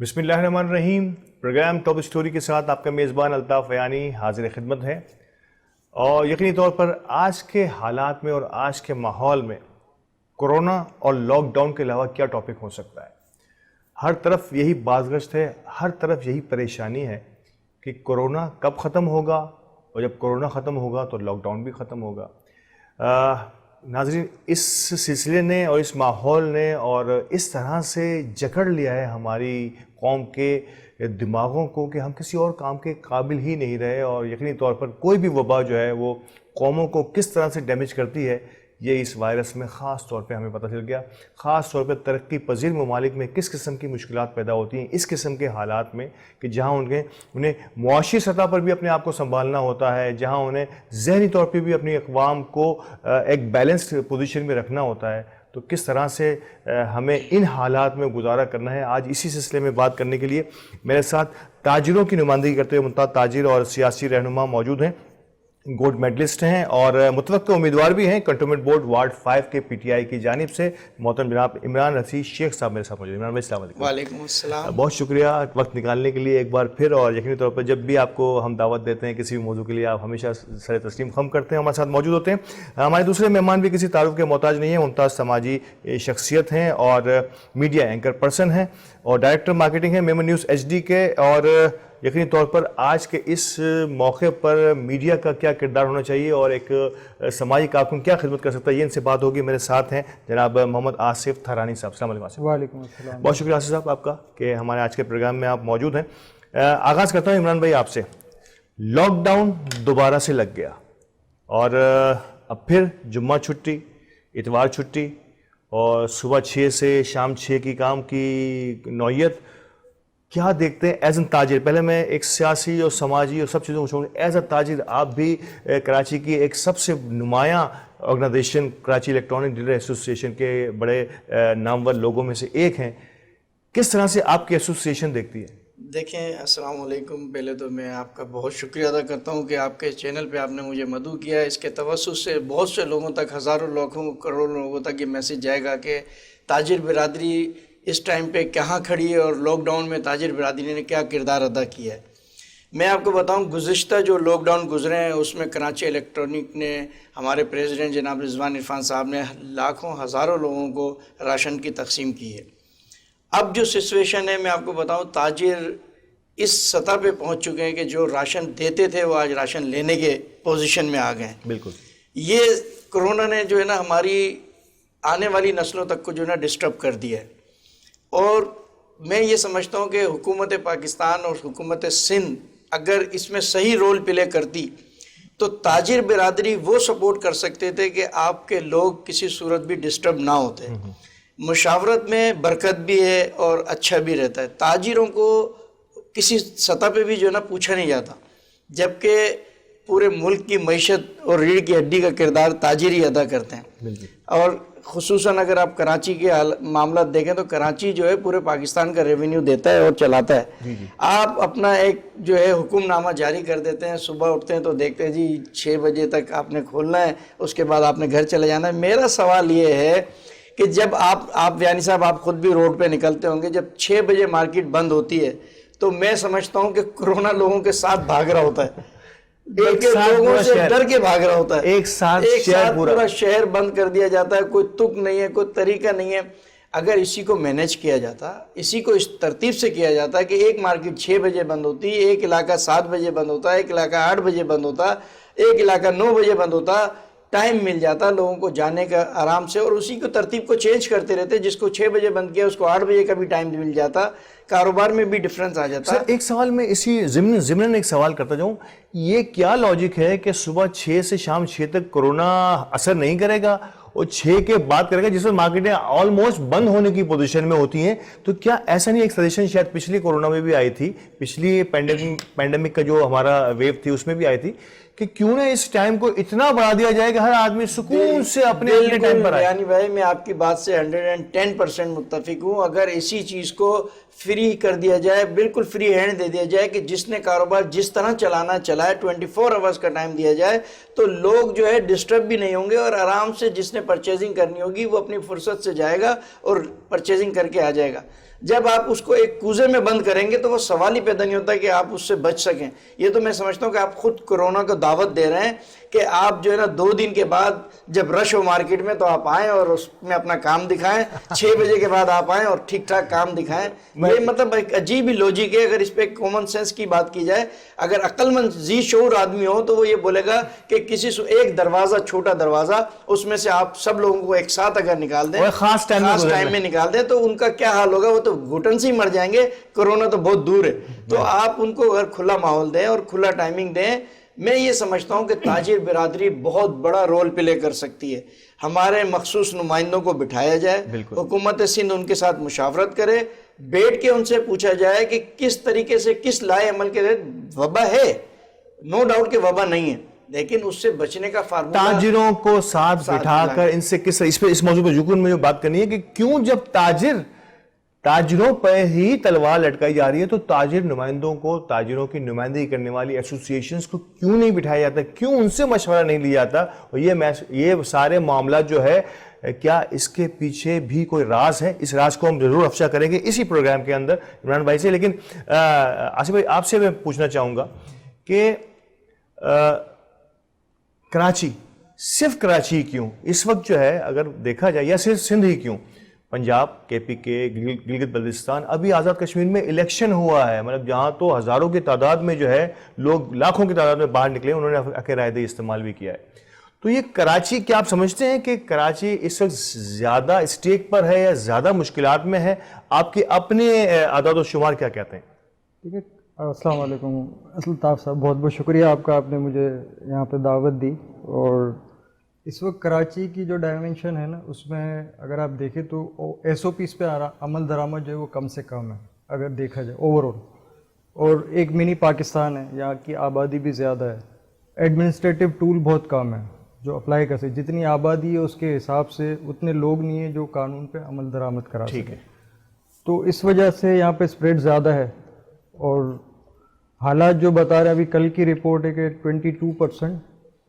بسم اللہ الرحمن الرحیم. پروگرام ٹاپ اسٹوری کے ساتھ آپ کا میزبان الطاف ویانی حاضر خدمت ہے. اور یقینی طور پر آج کے حالات میں اور آج کے ماحول میں کورونا اور لاک ڈاؤن کے علاوہ کیا ٹاپک ہو سکتا ہے. ہر طرف یہی بازگشت ہے, ہر طرف یہی پریشانی ہے کہ کورونا کب ختم ہوگا, اور جب کورونا ختم ہوگا تو لاک ڈاؤن بھی ختم ہوگا. ناظرین, اس سلسلے نے اور اس ماحول نے اور اس طرح سے جکڑ لیا ہے ہماری قوم کے دماغوں کو کہ ہم کسی اور کام کے قابل ہی نہیں رہے. اور یقینی طور پر کوئی بھی وبا جو ہے وہ قوموں کو کس طرح سے ڈیمیج کرتی ہے یہ اس وائرس میں خاص طور پہ ہمیں پتہ چل گیا. خاص طور پہ ترقی پذیر ممالک میں کس قسم کی مشکلات پیدا ہوتی ہیں اس قسم کے حالات میں کہ جہاں انہیں معاشی سطح پر بھی اپنے آپ کو سنبھالنا ہوتا ہے, جہاں انہیں ذہنی طور پہ بھی اپنی اقوام کو ایک بیلنسڈ پوزیشن میں رکھنا ہوتا ہے. تو کس طرح سے ہمیں ان حالات میں گزارا کرنا ہے, آج اسی سلسلے میں بات کرنے کے لیے میرے ساتھ تاجروں کی نمائندگی کرتے ہوئے ممتاز تاجر اور سیاسی رہنما موجود ہیں. گولڈ میڈلسٹ ہیں اور متوقع امیدوار بھی ہیں کنٹونمنٹ بورڈ وارڈ 5 کے پی ٹی آئی کی جانب سے. محترم جناب عمران رشید شیخ صاحب میرے ساتھ موجود ہیں. عمران بھائی السلام علیکم. وعلیکم السلام. بہت شکریہ وقت نکالنے کے لیے ایک بار پھر. اور یقینی طور پر جب بھی آپ کو ہم دعوت دیتے ہیں کسی بھی موضوع کے لیے آپ ہمیشہ سر تسلیم خم کرتے ہیں, ہمارے ساتھ موجود ہوتے ہیں. ہمارے دوسرے مہمان بھی کسی تعارف کے محتاج نہیں ہیں, ممتاز سماجی شخصیت ہیں اور میڈیا اینکر پرسن ہیں اور ڈائریکٹر مارکیٹنگ ہیں میمن نیوز ایچ ڈی کے. اور یقینی طور پر آج کے اس موقع پر میڈیا کا کیا کردار ہونا چاہیے اور ایک سماجی کارکن کیا خدمت کر سکتا ہے, یہ ان سے بات ہوگی. میرے ساتھ ہیں جناب محمد آصف تھرانی صاحب. السلام علیکم آصف. وعلیکم السلام. بہت شکریہ آصف صاحب آپ کا کہ ہمارے آج کے پروگرام میں آپ موجود ہیں. آغاز کرتا ہوں عمران بھائی آپ سے. لاک ڈاؤن دوبارہ سے لگ گیا اور اب پھر جمعہ چھٹی, اتوار چھٹی اور صبح 6 سے شام 6 کی کام کی نوعیت. کیا دیکھتے ہیں ایز این تاجر؟ پہلے میں ایک سیاسی اور سماجی اور سب چیزوں کو چھوڑوں, ایز اے تاجر آپ بھی کراچی کی ایک سب سے نمایاں organization Karachi electronic dealer association کے بڑے نامور لوگوں میں سے ایک ہیں. کس طرح سے آپ کی ایسوسیشن دیکھتی ہے؟ دیکھیں, السلام علیکم. پہلے تو میں آپ کا بہت شکریہ ادا کرتا ہوں کہ آپ کے چینل پہ آپ نے مجھے مدعو کیا. اس کے توسط سے بہت سے لوگوں تک, ہزاروں لوگوں, کروڑوں لوگوں تک یہ میسیج جائے گا کہ تاجر برادری اس ٹائم پہ کہاں کھڑی ہے اور لاک ڈاؤن میں تاجر برادری نے کیا کردار ادا کیا ہے. میں آپ کو بتاؤں, گزشتہ جو لاک ڈاؤن گزرے ہیں اس میں کراچی الیکٹرانک نے, ہمارے پریزیڈنٹ جناب رضوان عرفان صاحب نے لاکھوں ہزاروں لوگوں کو راشن کی تقسیم کی ہے. اب جو سچویشن ہے میں آپ کو بتاؤں, تاجر اس سطح پہ پہنچ چکے ہیں کہ جو راشن دیتے تھے وہ آج راشن لینے کے پوزیشن میں آ گئے ہیں. بالکل. یہ کرونا نے جو ہے نا ہماری آنے والی نسلوں تک کو جو ہے نا ڈسٹرب کر دیا ہے. اور میں یہ سمجھتا ہوں کہ حکومت پاکستان اور حکومت سندھ اگر اس میں صحیح رول پلے کرتی تو تاجر برادری وہ سپورٹ کر سکتے تھے کہ آپ کے لوگ کسی صورت بھی ڈسٹرب نہ ہوتے. مشاورت میں برکت بھی ہے اور اچھا بھی رہتا ہے. تاجروں کو کسی سطح پہ بھی جو ہے نا پوچھا نہیں جاتا, جبکہ پورے ملک کی معیشت اور ریڑھ کی ہڈی کا کردار تاجر ہی ادا کرتے ہیں. اور خصوصاً اگر آپ کراچی کے معاملات دیکھیں تو کراچی جو ہے پورے پاکستان کا ریونیو دیتا ہے اور چلاتا ہے. آپ اپنا ایک جو ہے حکم نامہ جاری کر دیتے ہیں, صبح اٹھتے ہیں تو دیکھتے ہیں جی 6 بجے تک آپ نے کھولنا ہے, اس کے بعد آپ نے گھر چلے جانا ہے. میرا سوال یہ ہے کہ جب آپ ویانی صاحب آپ خود بھی روڈ پہ نکلتے ہوں گے, جب 6 بجے مارکیٹ بند ہوتی ہے تو میں سمجھتا ہوں کہ کورونا لوگوں کے ساتھ بھاگ رہا ہوتا ہے, لوگوں سے ڈر کے بھاگ رہا ہوتا ہے. ایک ساتھ پورا شہر بند کر دیا جاتا ہے, کوئی تک نہیں ہے, کوئی طریقہ نہیں ہے. اگر اسی کو مینیج کیا جاتا, اسی کو اس ترتیب سے کیا جاتا کہ ایک مارکیٹ 6 بجے بند ہوتی, ایک علاقہ 7 بجے بند ہوتا, ایک علاقہ 8 بجے بند ہوتا, ایک علاقہ 9 بجے بند ہوتا, ٹائم مل جاتا لوگوں کو جانے کا آرام سے, اور اسی کو ترتیب کو چینج کرتے رہتے. جس کو 6 بجے بند کیا اس کو 8 بجے کا بھی ٹائم مل جاتا, کاروبار میں بھی ڈفرنس آ جاتا. سر ایک سوال میں اسی ضمن ایک سوال کرتا جاؤں, یہ کیا لاجک ہے کہ صبح 6 سے شام 6 تک کورونا اثر نہیں کرے گا اور 6 کے بعد کرے گا, جس میں مارکیٹیں آلموسٹ بند ہونے کی پوزیشن میں ہوتی ہیں؟ تو کیا ایسا نہیں ایک سجیشن شاید پچھلی کورونا میں بھی آئی تھی, پچھلی پینڈیمک کا جو ہمارا ویو تھی اس میں بھی آئی تھی, کہ کیوں نہ اس ٹائم کو اتنا بڑھا دیا جائے کہ ہر آدمی سکون سے اپنے ٹائم پر آئے؟ یعنی بھائی میں آپ کی بات سے 110% متفق ہوں. اگر اسی چیز کو فری کر دیا جائے, بالکل فری ہینڈ دے دیا جائے کہ جس نے کاروبار جس طرح چلانا چلائے, 24 آورز کا ٹائم دیا جائے, تو لوگ جو ہے ڈسٹرب بھی نہیں ہوں گے اور آرام سے جس نے پرچیزنگ کرنی ہوگی وہ اپنی فرصت سے جائے گا اور پرچیزنگ کر کے آ جائے گا. جب آپ اس کو ایک کوزے میں بند کریں گے تو وہ سوال ہی پیدا نہیں ہوتا کہ آپ اس سے بچ سکیں. یہ تو میں سمجھتا ہوں کہ آپ خود کورونا کو دعوت دے رہے ہیں کہ آپ جو ہے نا 2 دن کے بعد جب رش ہو مارکیٹ میں تو آپ آئیں اور اس میں اپنا کام دکھائیں, 6 بجے کے بعد آپ آئیں اور ٹھیک ٹھاک کام دکھائیں. یہ مطلب ایک عجیب ہی لوجک ہے. اگر اس پہ کامن سینس کی بات کی جائے, اگر عقل مند ذی شعور آدمی ہو تو وہ یہ بولے گا کہ کسی سے ایک دروازہ, چھوٹا دروازہ, اس میں سے آپ سب لوگوں کو ایک ساتھ اگر نکال دیں, خاص ٹائم میں نکال دیں, تو ان کا کیا حال ہوگا. وہ تو گھٹن سے ہی مر جائیں گے. کورونا تو بہت دور ہے. تو آپ ان کو اگر کھلا ماحول دیں اور کھلا ٹائمنگ دیں, میں یہ سمجھتا ہوں کہ تاجر برادری بہت بڑا رول پلے کر سکتی ہے. ہمارے مخصوص نمائندوں کو بٹھایا جائے, حکومت سندھ ان کے ساتھ مشاورت کرے, بیٹھ کے ان سے پوچھا جائے کہ کس طریقے سے, کس لائے عمل کے تحت. وبا ہے, نو ڈاؤٹ کہ وبا نہیں ہے, لیکن اس سے بچنے کا فارمولہ تاجروں کو ساتھ بٹھا کر ان سے اس موضوع پہ یقین میں جو بات کرنی ہے کہ کیوں جب تاجروں پہ ہی تلوار لٹکائی جا رہی ہے تو تاجر نمائندوں کو, تاجروں کی نمائندگی کرنے والی ایسوسیشنز کو کیوں نہیں بٹھایا جاتا, کیوں ان سے مشورہ نہیں لیا جاتا. اور یہ سارے معاملات جو ہے, کیا اس کے پیچھے بھی کوئی راز ہے؟ اس راز کو ہم ضرور افشا کریں گے اسی پروگرام کے اندر عمران بھائی سے. لیکن آصف بھائی, آپ سے میں پوچھنا چاہوں گا کہ کراچی, صرف کراچی کیوں اس وقت جو ہے اگر دیکھا جائے, یا صرف سندھ ہی کیوں, پنجاب, KPK, گلگت بلتستان, ابھی آزاد کشمیر میں الیکشن ہوا ہے, مطلب جہاں تو ہزاروں کی تعداد میں جو ہے لوگ, لاکھوں کی تعداد میں باہر نکلے, انہوں نے حق رائے دہی استعمال بھی کیا ہے. تو یہ کراچی, کیا آپ سمجھتے ہیں کہ کراچی اس وقت زیادہ اسٹیک پر ہے یا زیادہ مشکلات میں ہے؟ آپ کے اپنے اعداد و شمار کیا کہتے ہیں؟ ٹھیک ہے, السلام علیکم الطاف صاحب, بہت بہت شکریہ آپ کا, آپ نے مجھے یہاں پہ دعوت دی. اور اس وقت کراچی کی جو ڈائمنشن ہے نا, اس میں اگر آپ دیکھیں تو SOPs پہ عمل درآمد جو ہے وہ کم سے کم ہے اگر دیکھا جائے اوور آل. اور ایک منی پاکستان ہے, یہاں کی آبادی بھی زیادہ ہے, ایڈمنسٹریٹو ٹول بہت کم ہے جو اپلائی کر سکتے. جتنی آبادی ہے اس کے حساب سے اتنے لوگ نہیں ہیں جو قانون پہ عمل درآمد کرا سکیں. تو اس وجہ سے یہاں پہ اسپریڈ زیادہ ہے. اور حالات جو بتا رہے ہیں, ابھی کل کی رپورٹ ہے کہ 22%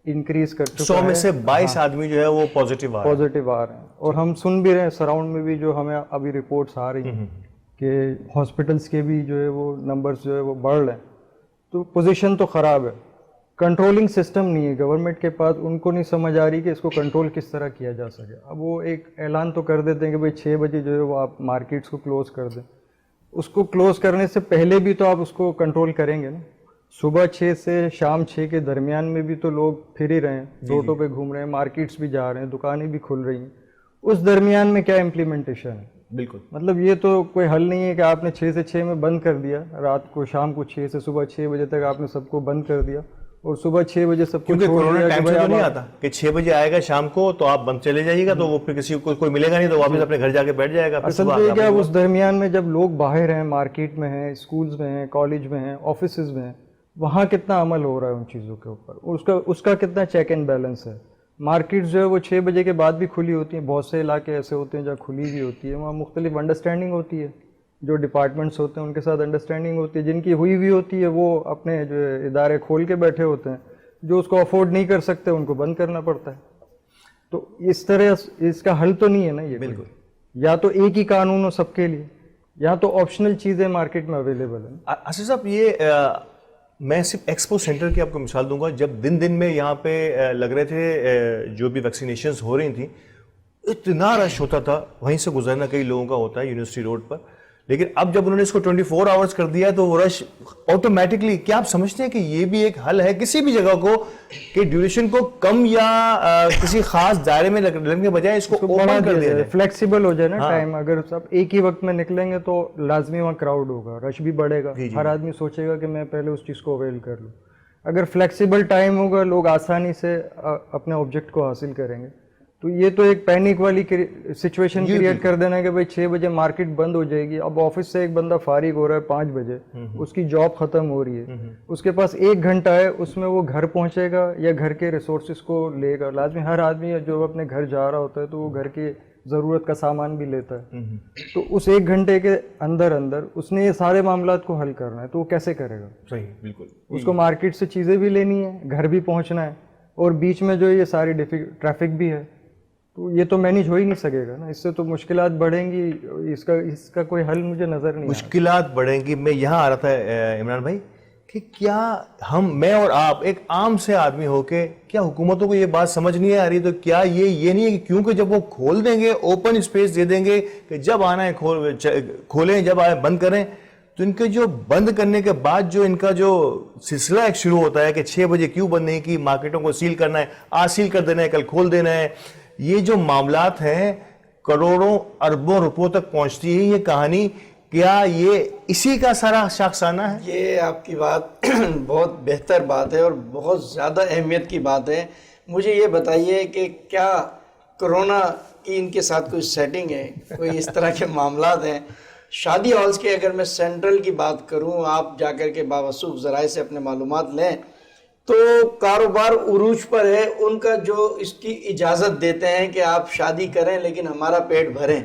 انکریز کر چکا ہے. 100 میں سے 22 آدمی جو ہے وہ پازیٹیو آ رہے ہیں. اور ہم سن بھی رہے ہیں سراؤنڈ میں بھی جو ہمیں ابھی رپورٹس آ رہی ہیں کہ ہاسپٹلس کے بھی جو ہے وہ نمبرز جو ہے وہ بڑھ رہے ہیں. تو پوزیشن تو خراب ہے, کنٹرولنگ سسٹم نہیں ہے گورنمنٹ کے پاس, ان کو نہیں سمجھ آ رہی کہ اس کو کنٹرول کس طرح کیا جا سکے. اب وہ ایک اعلان تو کر دیتے ہیں کہ بھائی 6 بجے جو ہے وہ آپ مارکیٹس کو کلوز کر دیں. اس کو کلوز کرنے سے پہلے بھی تو آپ اس کو کنٹرول کریں گے نا. صبح 6 سے شام 6 کے درمیان میں بھی تو لوگ پھر ہی رہے ہیں, روڈوں پہ گھوم رہے ہیں, مارکیٹس بھی جا رہے ہیں, دکانیں بھی کھل رہی ہیں. اس درمیان میں کیا امپلیمنٹیشن ہے؟ بالکل, مطلب یہ تو کوئی حل نہیں ہے کہ آپ نے 6 سے 6 میں بند کر دیا, رات کو شام کو 6 سے صبح 6 بجے تک آپ نے سب کو بند کر دیا, اور صبح 6 بجے سب کو کیونکہ کورونا ٹائم سے تو نہیں آتا کہ 6 بجے آئے گا شام کو تو آپ بند چلے جائیے گا, تو وہ پھر کسی کو کوئی ملے گا نہیں تو واپس اپنے گھر جا کے بیٹھ جائے گا. اصل یہ کیا اس درمیان میں جب لوگ باہر ہیں, مارکیٹ میں ہیں, اسکولز میں ہیں, کالج میں ہیں, آفیسز میں ہیں, وہاں کتنا عمل ہو رہا ہے ان چیزوں کے اوپر, اس کا کتنا چیک اینڈ بیلنس ہے. مارکیٹ جو ہے وہ 6 بجے کے بعد بھی کھلی ہوتی ہیں, بہت سے علاقے ایسے ہوتے ہیں جہاں کھلی بھی ہوتی ہے, وہاں مختلف انڈرسٹینڈنگ ہوتی ہے, جو ڈپارٹمنٹس ہوتے ہیں ان کے ساتھ انڈرسٹینڈنگ ہوتی ہے, جن کی ہوئی ہوئی ہوتی ہے وہ اپنے جو ادارے کھول کے بیٹھے ہوتے ہیں, جو اس کو افورڈ نہیں کر سکتے ان کو بند کرنا پڑتا ہے. تو اس طرح اس کا حل تو نہیں ہے نا یہ. بالکل, یا تو ایک ہی قانون ہو سب کے لیے, یا تو آپشنل چیزیں مارکیٹ میں اویلیبل ہیں. آصف صاحب, یہ میں صرف ایکسپو سینٹر کی آپ کو مثال دوں گا. جب دن میں یہاں پہ لگ رہے تھے جو بھی ویکسینیشنز ہو رہی تھیں, اتنا رش ہوتا تھا, وہیں سے گزرنا کئی لوگوں کا ہوتا ہے یونیورسٹی روڈ پر. لیکن اب جب انہوں نے اس کو 24 آورز کر دیا تو وہ رش آٹومیٹکلی, کیا آپ سمجھتے ہیں کہ یہ بھی ایک حل ہے کسی بھی جگہ کو کہ ڈیوریشن کو کم یا کسی خاص دائرے میں لگنے کے بجائے اس کو اوپن کر دیا جائے, فلیکسیبل ہو جائے نا ٹائم. اگر سب ایک ہی وقت میں نکلیں گے تو لازمی وہاں کراؤڈ ہوگا, رش بھی بڑھے گا, ہر آدمی سوچے گا کہ میں پہلے اس چیز کو اویل کر لوں. اگر فلیکسیبل ٹائم ہوگا لوگ آسانی سے اپنے آبجیکٹ کو حاصل کریں گے. تو یہ تو ایک پینک والی سچویشن کریٹ کر دینا کہ بھائی 6 بجے مارکیٹ بند ہو جائے گی. اب آفس سے ایک بندہ فارغ ہو رہا ہے 5 بجے, اس کی جاب ختم ہو رہی ہے, اس کے پاس 1 گھنٹہ ہے, اس میں وہ گھر پہنچے گا یا گھر کے ریسورسز کو لے گا. لازمی ہر آدمی جو اپنے گھر جا رہا ہوتا ہے تو وہ گھر کی ضرورت کا سامان بھی لیتا ہے. تو اس 1 گھنٹے کے اندر اس نے یہ سارے معاملات کو حل کرنا ہے, تو وہ کیسے کرے گا؟ صحیح, بالکل. اس کو مارکیٹ سے چیزیں بھی لینی ہے, گھر بھی پہنچنا ہے, اور بیچ میں جو یہ ساری ٹریفک بھی ہے. تو یہ تو مینیج ہو ہی نہیں سکے گا نا, اس سے تو مشکلات بڑھیں گی, اس کا کوئی حل مجھے نظر نہیں. مشکلات بڑھیں گی. میں یہاں آ رہا تھا عمران بھائی کہ کیا میں اور آپ ایک عام سے آدمی ہو کے کیا حکومتوں کو یہ بات سمجھ نہیں آ رہی, تو کیا یہ نہیں ہے کہ کیونکہ جب وہ کھول دیں گے, اوپن اسپیس دے دیں گے کہ جب آنا ہے کھولیں, جب آئے بند کریں, تو ان کے جو بند کرنے کے بعد جو ان کا جو سلسلہ ایک شروع ہوتا ہے کہ 6 بجے کیوں بند نہیں کی, مارکیٹوں کو سیل کرنا ہے, آج سیل کر دینا ہے, کل کھول دینا ہے, یہ جو معاملات ہیں کروڑوں اربوں روپوں تک پہنچتی ہے یہ کہانی. کیا یہ اسی کا سارا شاخسانہ ہے؟ یہ آپ کی بات بہت بہتر بات ہے اور بہت زیادہ اہمیت کی بات ہے. مجھے یہ بتائیے کہ کیا کرونا کی ان کے ساتھ کوئی سیٹنگ ہے, کوئی اس طرح کے معاملات ہیں؟ شادی ہالز کے اگر میں سینٹرل کی بات کروں, آپ جا کر کے باوثوق ذرائع سے اپنے معلومات لیں تو کاروبار عروج پر ہے. ان کا جو اس کی اجازت دیتے ہیں کہ آپ شادی کریں لیکن ہمارا پیٹ بھریں.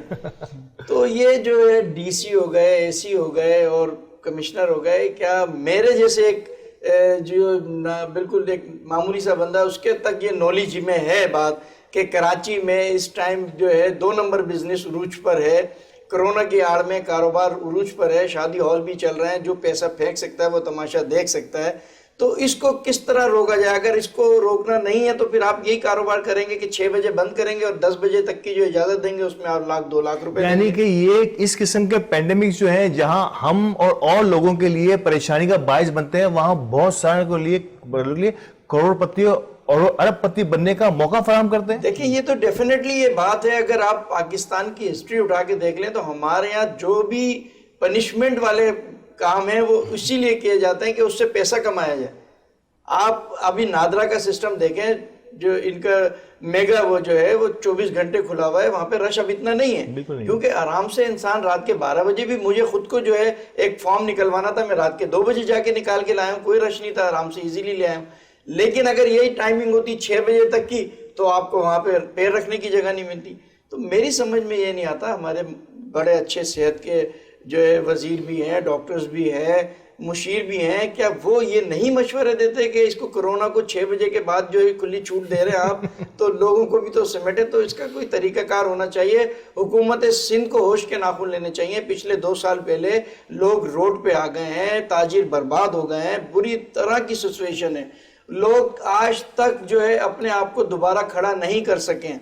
تو یہ جو ہے ڈی سی ہو گئے, اے سی ہو گئے اور کمشنر ہو گئے, کیا میرے جیسے ایک جو بالکل ایک معمولی سا بندہ اس کے تک یہ نالج میں ہے بات کہ کراچی میں اس ٹائم جو ہے 2 نمبر بزنس عروج پر ہے, کرونا کی آڑ میں کاروبار عروج پر ہے, شادی ہال بھی چل رہے ہیں, جو پیسہ پھینک سکتا ہے وہ تماشا دیکھ سکتا ہے. تو اس کو کس طرح روکا جائے؟ اگر اس کو روکنا نہیں ہے تو پھر آپ یہی کاروبار کریں گے کہ 6 بجے بند کریں گے اور 10 بجے تک کی جو اجازت دیں گے اس میں آپ 1-2 لاکھ روپے. یعنی کہ یہ اس قسم کے پینڈیمکس جو ہیں جہاں ہم اور لوگوں کے لیے پریشانی کا باعث بنتے ہیں, وہاں بہت سارے کو لیے کروڑ پتی اور ارب پتی بننے کا موقع فراہم کرتے ہیں. دیکھیں یہ تو ڈیفینیٹلی یہ بات ہے. اگر آپ پاکستان کی ہسٹری اٹھا کے دیکھ لیں تو ہمارے یہاں جو بھی پنشمنٹ والے کام ہیں وہ اسی لیے کیے جاتے ہیں کہ اس سے پیسہ کمایا جائے. آپ ابھی نادرا کا سسٹم دیکھیں, جو ان کا میگا وہ جو ہے وہ 24 گھنٹے کھلا ہوا ہے, وہاں پہ رش اب اتنا نہیں ہے کیونکہ آرام سے انسان رات کے 12 بجے بھی, مجھے خود کو جو ہے ایک فارم نکلوانا تھا, میں رات کے 2 بجے جا کے نکال کے لایا ہوں, کوئی رش نہیں تھا, آرام سے ایزیلی لے آیا ہوں. لیکن اگر یہی ٹائمنگ ہوتی 6 بجے تک کی تو آپ کو وہاں پہ پیر رکھنے کی جگہ نہیں ملتی. تو میری سمجھ میں یہ نہیں آتا, ہمارے بڑے اچھے صحت کے جو ہے وزیر بھی ہیں, ڈاکٹرز بھی ہیں, مشیر بھی ہیں, کیا وہ یہ نہیں مشورے دیتے کہ اس کو کرونا کو 6 بجے کے بعد جو کھلی چھوٹ دے رہے ہیں آپ تو لوگوں کو بھی تو سمیٹے. تو اس کا کوئی طریقہ کار ہونا چاہیے. حکومت سندھ کو ہوش کے ناخن لینے چاہیے. پچھلے 2 سال پہلے لوگ روڈ پہ آ گئے ہیں, تاجر برباد ہو گئے ہیں, بری طرح کی سچویشن ہے. لوگ آج تک جو ہے اپنے آپ کو دوبارہ کھڑا نہیں کر سکیں,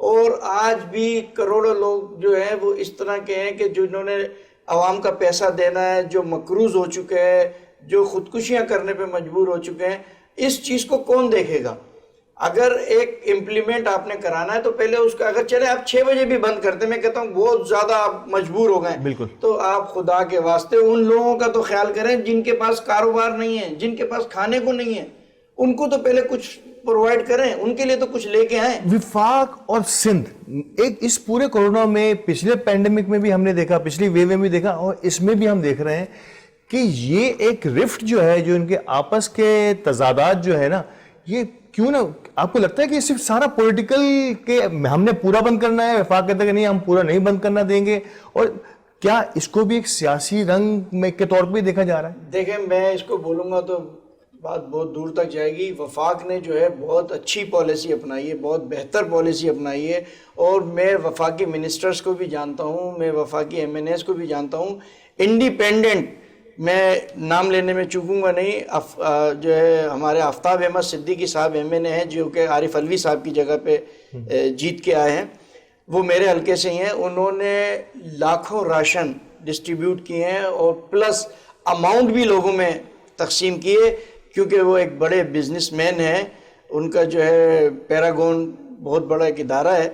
اور آج بھی کروڑوں لوگ جو ہیں وہ اس طرح کے ہیں کہ جنہوں نے عوام کا پیسہ دینا ہے, جو مقروض ہو چکے ہیں, جو خودکشیاں کرنے پہ مجبور ہو چکے ہیں. اس چیز کو کون دیکھے گا؟ اگر ایک امپلیمنٹ آپ نے کرانا ہے تو پہلے اس کا, اگر چلے آپ 6 بجے بھی بند کرتے, میں کہتا ہوں بہت زیادہ آپ مجبور ہو گئے, تو آپ خدا کے واسطے ان لوگوں کا تو خیال کریں جن کے پاس کاروبار نہیں ہے, جن کے پاس کھانے کو نہیں ہے, ان کو تو پہلے کچھ پرووائڈ کریں, ان کے لیے تو کچھ لے کے آئیں. وفاق اور سندھ ایک اس پورے کورونا میں, پچھلے پینڈیمک میں بھی ہم نے دیکھا, پچھلی ویو میں بھی دیکھا, اور اس میں بھی ہم دیکھ رہے ہیں کہ یہ ایک رفٹ جو ہے, جو ان کے آپس کے تضادات جو ہے نا, یہ کیوں نا آپ کو لگتا ہے کہ یہ صرف سارا پولیٹیکل کہ ہم نے پورا بند کرنا ہے, وفاق کہتا ہے کہ نہیں ہم پورا نہیں بند کرنا دیں گے, اور کیا اس کو بھی ایک سیاسی رنگ میں کے طور پہ دیکھا جا رہا ہے؟ دیکھیں میں اس کو بولوں گا تو بات بہت دور تک جائے گی. وفاق نے جو ہے بہت اچھی پالیسی اپنائی ہے, بہت بہتر پالیسی اپنائی ہے, اور میں وفاقی منسٹرز کو بھی جانتا ہوں, میں وفاقی ایم این ایز کو بھی جانتا ہوں. انڈیپینڈنٹ میں نام لینے میں چوکوں گا نہیں, جو ہے ہمارے آفتاب احمد صدیقی صاحب ایم این اے ہیں جو کہ عارف الوی صاحب کی جگہ پہ جیت کے آئے ہیں, وہ میرے حلقے سے ہی ہیں. انہوں نے لاکھوں راشن ڈسٹریبیوٹ کیے ہیں اور پلس اماؤنٹ بھی لوگوں میں تقسیم کیے, کیونکہ وہ ایک بڑے بزنس مین ہیں. ان کا جو ہے پیراگون بہت بڑا ایک ادارہ ہے,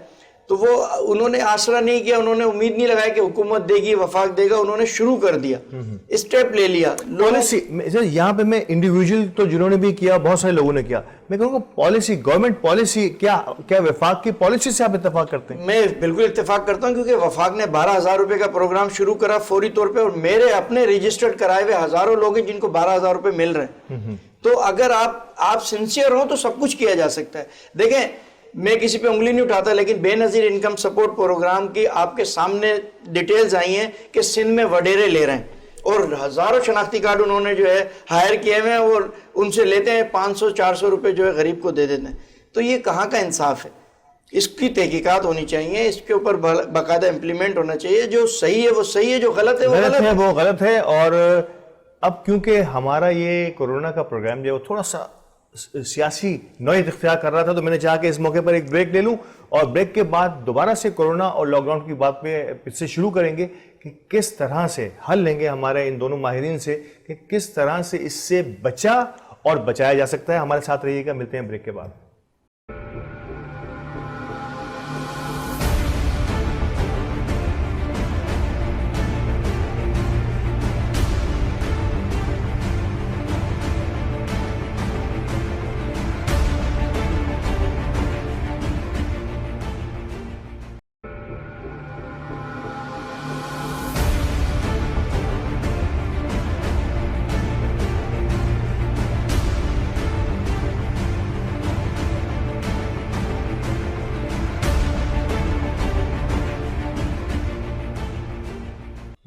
تو وہ انہوں نے آسرا نہیں کیا, انہوں نے امید نہیں لگایا کہ حکومت دے گی, وفاق دے گا, انہوں نے شروع کر دیا, اسٹیپ لے لیا. پالیسی یہاں پہ میں انڈیویجول تو جنہوں نے بھی کیا, بہت سارے لوگوں نے کیا, میں کہوں گا پالیسی, گورنمنٹ پالیسی, کیا وفاق کی پالیسی سے آپ اتفاق کرتے ہیں؟ میں بالکل اتفاق کرتا ہوں, کیونکہ وفاق نے 12,000 روپے کا پروگرام شروع کرا فوری طور پہ, اور میرے اپنے رجسٹرڈ کرائے ہوئے ہزاروں لوگ ہیں جن کو 12,000 روپے مل رہے ہیں. تو اگر آپ سنسیئر ہوں تو سب کچھ کیا جا سکتا ہے. دیکھیں میں کسی پہ انگلی نہیں اٹھاتا, لیکن بے نظیر انکم سپورٹ پروگرام کی آپ کے سامنے ڈیٹیلز آئی ہیں کہ سندھ میں وڈیرے لے رہے ہیں, اور ہزاروں شناختی کارڈ انہوں نے جو ہے ہائر کیے ہوئے ہیں, اور ان سے لیتے ہیں 500-400 روپے جو ہے غریب کو دے دیتے ہیں. تو یہ کہاں کا انصاف ہے؟ اس کی تحقیقات ہونی چاہیے, اس کے اوپر باقاعدہ امپلیمنٹ ہونا چاہیے. جو صحیح ہے وہ صحیح ہے, جو غلط ہے وہ غلط ہے. وہ غلط ہے. اور اب کیونکہ ہمارا یہ کورونا کا پروگرام جو ہے وہ تھوڑا سا سیاسی نوعیت اختیار کر رہا تھا, تو میں نے چاہا کہ اس موقع پر ایک بریک لے لوں, اور بریک کے بعد دوبارہ سے کورونا اور لاک ڈاؤن کی بات پہ پھر سے شروع کریں گے کہ کس طرح سے حل لیں گے ہمارے ان دونوں ماہرین سے کہ کس طرح سے اس سے بچا اور بچایا جا سکتا ہے. ہمارے ساتھ رہیے گا, ملتے ہیں بریک کے بعد.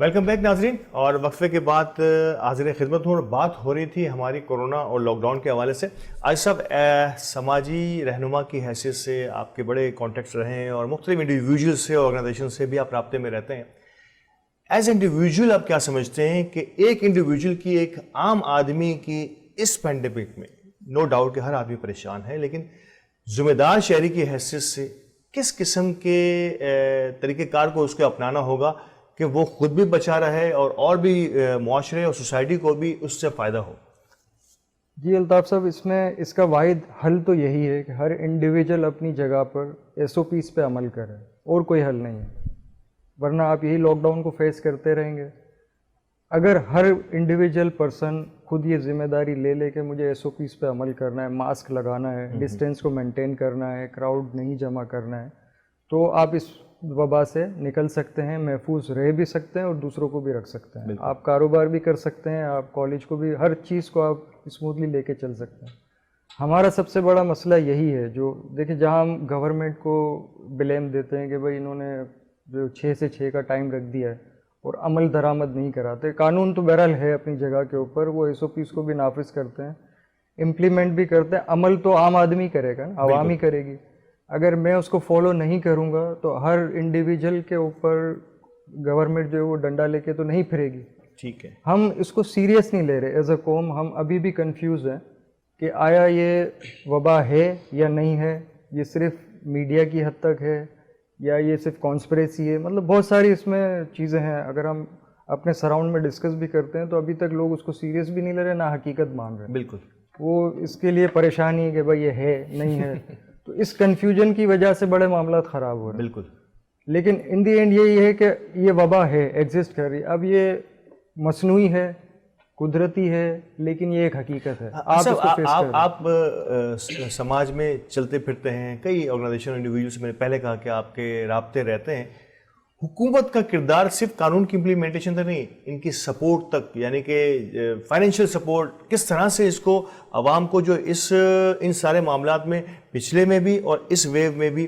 ویلکم بیک ناظرین, اور وقفے کے بعد حاضر خدمت ہوں, اور بات ہو رہی تھی ہماری کورونا اور لاک ڈاؤن کے حوالے سے. آج صاحب, سماجی رہنما کی حیثیت سے آپ کے بڑے کانٹیکٹس رہے ہیں اور مختلف انڈیویجول سے, آرگنائزیشن سے بھی آپ رابطے میں رہتے ہیں. ایز انڈیویجول آپ کیا سمجھتے ہیں کہ ایک انڈیویجول کی, ایک عام آدمی کی اس پینڈیمک میں, نو ڈاؤٹ کہ ہر آدمی پریشان ہے, لیکن ذمہ دار شہری کی حیثیت سے کس قسم کے طریقہ کار کو اس کو اپنانا ہوگا کہ وہ خود بھی بچا رہے اور بھی معاشرے اور سوسائٹی کو بھی اس سے فائدہ ہو؟ جی الطاف صاحب, اس میں اس کا واحد حل تو یہی ہے کہ ہر انڈیویجول اپنی جگہ پر SOPs پہ عمل کرے, اور کوئی حل نہیں ہے. ورنہ آپ یہی لاک ڈاؤن کو فیس کرتے رہیں گے. اگر ہر انڈیویجول پرسن خود یہ ذمہ داری لے لے کہ مجھے SOPs پہ عمل کرنا ہے, ماسک لگانا ہے, ڈسٹینس کو مینٹین کرنا ہے, کراؤڈ نہیں جمع کرنا ہے, تو آپ اس وبا سے نکل سکتے ہیں, محفوظ رہ بھی سکتے ہیں اور دوسروں کو بھی رکھ سکتے ہیں. آپ کاروبار بھی کر سکتے ہیں, آپ کالج کو بھی, ہر چیز کو آپ اسموتھلی لے کے چل سکتے ہیں. ہمارا سب سے بڑا مسئلہ یہی ہے, جو دیکھیں جہاں ہم گورنمنٹ کو بلیم دیتے ہیں کہ بھائی انہوں نے جو 6 سے 6 کا ٹائم رکھ دیا ہے اور عمل درآمد نہیں کراتے. قانون تو بہرحال ہے اپنی جگہ کے اوپر, وہ SOPs کو بھی نافذ کرتے ہیں, امپلیمنٹ بھی کرتے ہیں. عمل تو عام آدمی کرے گا, عوام ہی کرے گی. اگر میں اس کو فالو نہیں کروں گا تو ہر انڈیویجول کے اوپر گورنمنٹ جو ہے وہ ڈنڈا لے کے تو نہیں پھرے گی. ٹھیک ہے, ہم اس کو سیریس نہیں لے رہے ایز اے قوم. ہم ابھی بھی کنفیوز ہیں کہ آیا یہ وبا ہے یا نہیں ہے, یہ صرف میڈیا کی حد تک ہے یا یہ صرف کانسپریسی ہے. مطلب بہت ساری اس میں چیزیں ہیں. اگر ہم اپنے سراؤنڈ میں ڈسکس بھی کرتے ہیں تو ابھی تک لوگ اس کو سیریس بھی نہیں لے رہے, نہ حقیقت مان رہے. بالکل, وہ اس کے لیے پریشانی ہے کہ بھائی یہ ہے نہیں ہے. تو اس کنفیوژن کی وجہ سے بڑے معاملات خراب ہو رہے ہیں. بالکل. لیکن ان دی اینڈ یہی ہے کہ یہ وبا ہے, ایگزسٹ کر رہی ہے. اب یہ مصنوعی ہے, قدرتی ہے, لیکن یہ ایک حقیقت ہے. آپ سماج میں چلتے پھرتے ہیں, کئی آرگنائزیشن انڈیویجول سے میں نے پہلے کہا کہ آپ کے رابطے رہتے ہیں. حکومت کا کردار صرف قانون کی امپلیمنٹیشن تک نہیں, ان کی سپورٹ تک, یعنی کہ فائنینشیل سپورٹ, کس طرح سے اس کو عوام کو جو ان سارے معاملات میں پچھلے میں بھی اور اس ویو میں بھی